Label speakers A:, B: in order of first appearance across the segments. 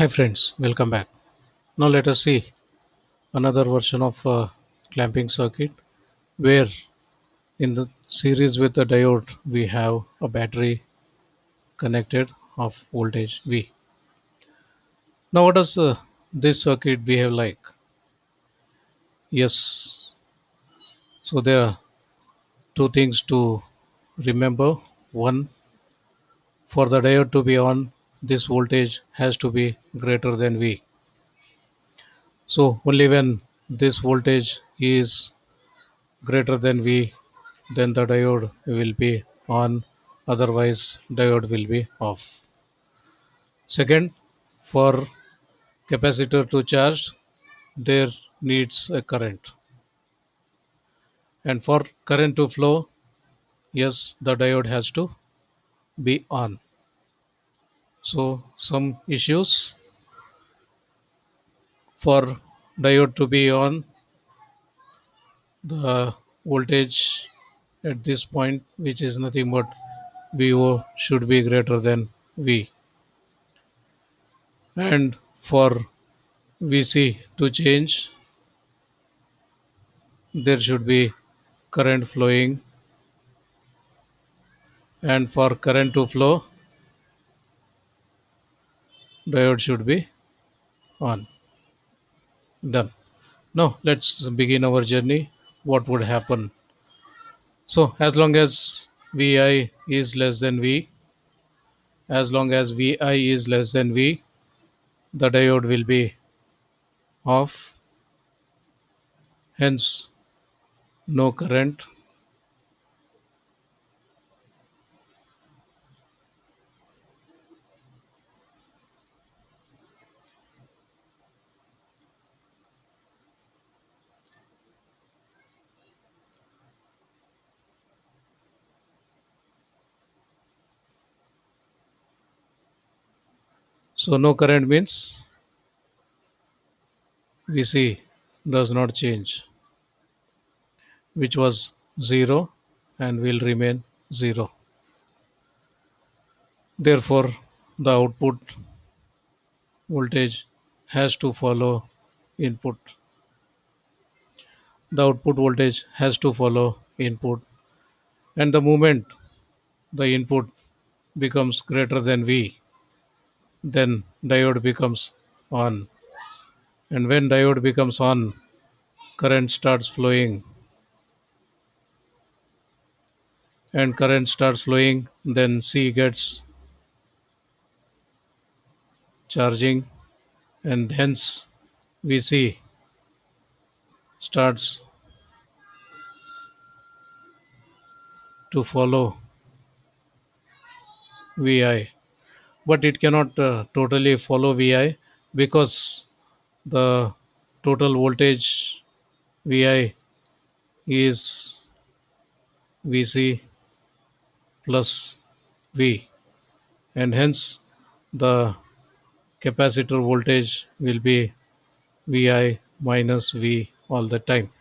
A: Hi friends, welcome back. Now let us see another version of clamping circuit where in the series with the diode we have a battery connected of voltage V. Now what does this circuit behave like? Yes, so there are two things to remember. One, for the diode to be on, this voltage has to be greater than V. So only when this voltage is greater than V, then the diode will be on, otherwise diode will be off. Second, for capacitor to charge, there needs a current, and for current to flow, yes, the diode has to be on. So some issues: for diode to be on, the voltage at this point, which is nothing but VO, should be greater than V, and for VC to change, there should be current flowing, and for current to flow, diode should be on. Done. Now let's begin our journey. What would happen? So as long as Vi is less than V, as long as Vi is less than V, the diode will be off, hence no current. So no current means Vc does not change, which was 0 and will remain 0. Therefore, the output voltage has to follow input. The output voltage has to follow input, and the moment the input becomes greater than V, then diode becomes on. And when diode becomes on, current starts flowing. And current starts flowing, then C gets charging, and hence VC starts to follow VI. But it cannot totally follow VI because the total voltage Vi is Vc plus V, and hence the capacitor voltage will be Vi minus V all the time.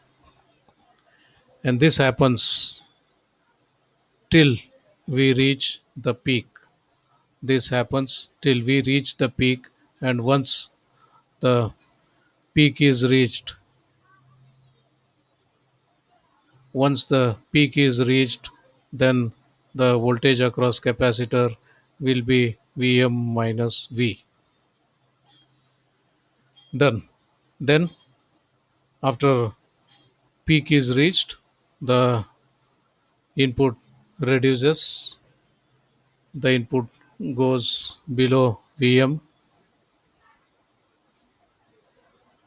A: And this happens till we reach the peak. This happens till we reach the peak, and once the peak is reached, once the peak is reached, then the voltage across capacitor will be Vm minus V. Done. Then after peak is reached, the input reduces, the input goes below Vm,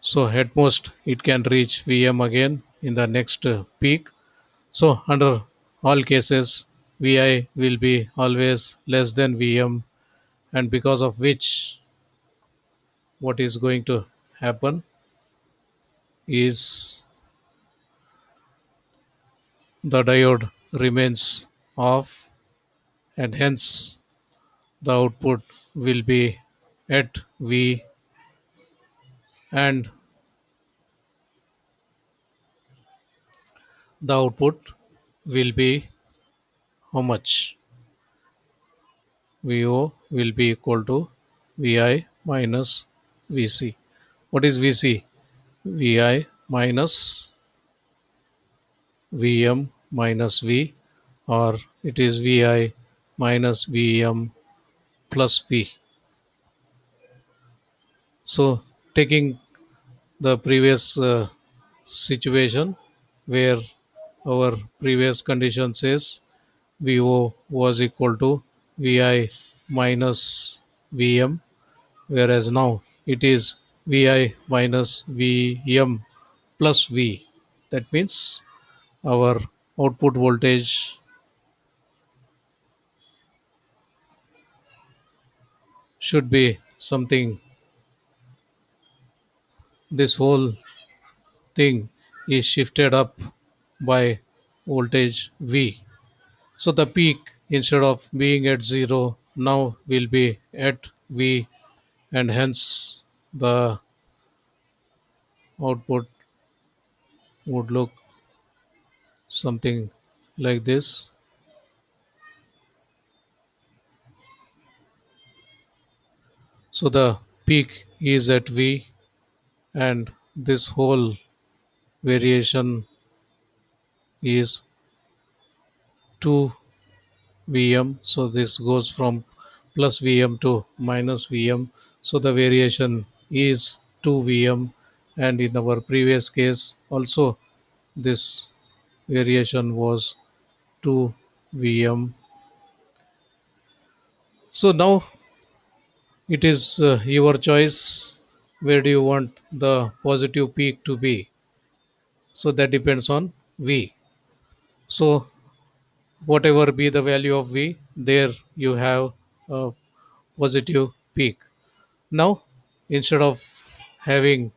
A: so at most it can reach Vm again in the next peak. So under all cases, Vi will be always less than Vm, and because of which what is going to happen is the diode remains off, and hence the output will be at V, and the output will be how much? Vo will be equal to Vi minus Vc. What is Vc? Vi minus Vm minus V, or it is Vi minus Vm plus V. So taking the previous situation where our previous condition says Vo was equal to Vi minus Vm, whereas now it is Vi minus Vm plus V. That means our output voltage should be something, this whole thing is shifted up by voltage V. So the peak, instead of being at 0, now will be at V, and hence the output would look something like this. So the peak is at V, and this whole variation is 2 Vm. So this goes from plus Vm to minus Vm. So the variation is 2 Vm, and in our previous case also this variation was 2 Vm. So now it is your choice, where do you want the positive peak to be. So that depends on V. So whatever be the value of V, there you have a positive peak. Now instead of having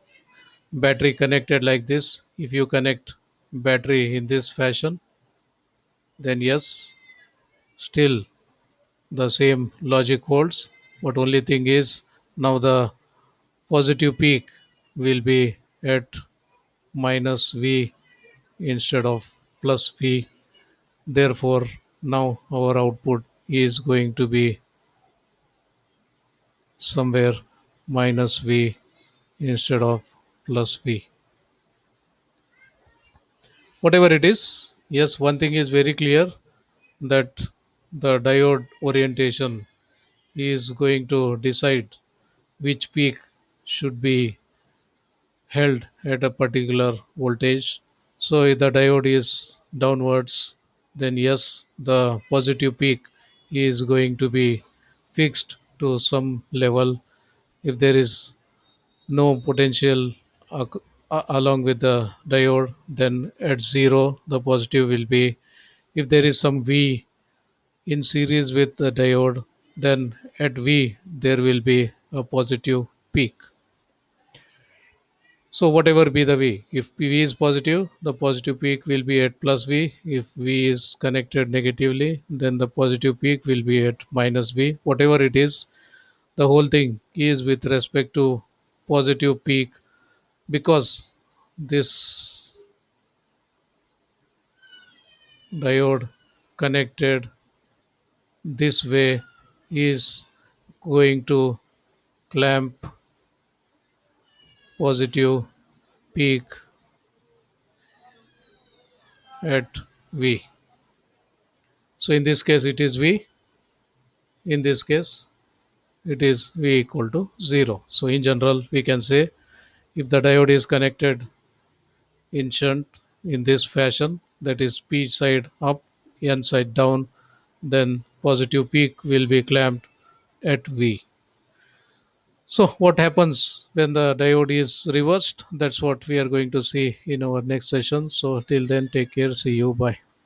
A: battery connected like this, if you connect battery in this fashion, then yes, still the same logic holds, but only thing is now the positive peak will be at minus V instead of plus V. Therefore now our output is going to be somewhere minus V instead of plus V. Whatever it is, yes, one thing is very clear, that the diode orientation is going to decide which peak should be held at a particular voltage. So if the diode is downwards, then yes, the positive peak is going to be fixed to some level. If there is no potential along with the diode, then at 0 the positive will be. If there is some V in series with the diode, then at V there will be a positive peak. So whatever be the V, if V is positive, the positive peak will be at plus V. If V is connected negatively, then the positive peak will be at minus V. Whatever it is, the whole thing is with respect to positive peak, because this diode connected this way is going to clamp positive peak at V. So in this case it is V, in this case it is V equal to 0. So in general we can say, if the diode is connected in shunt in this fashion, that is P side up, N side down, then positive peak will be clamped at V. So what happens when the diode is reversed? That's what we are going to see in our next session. So till then, take care. See you. Bye.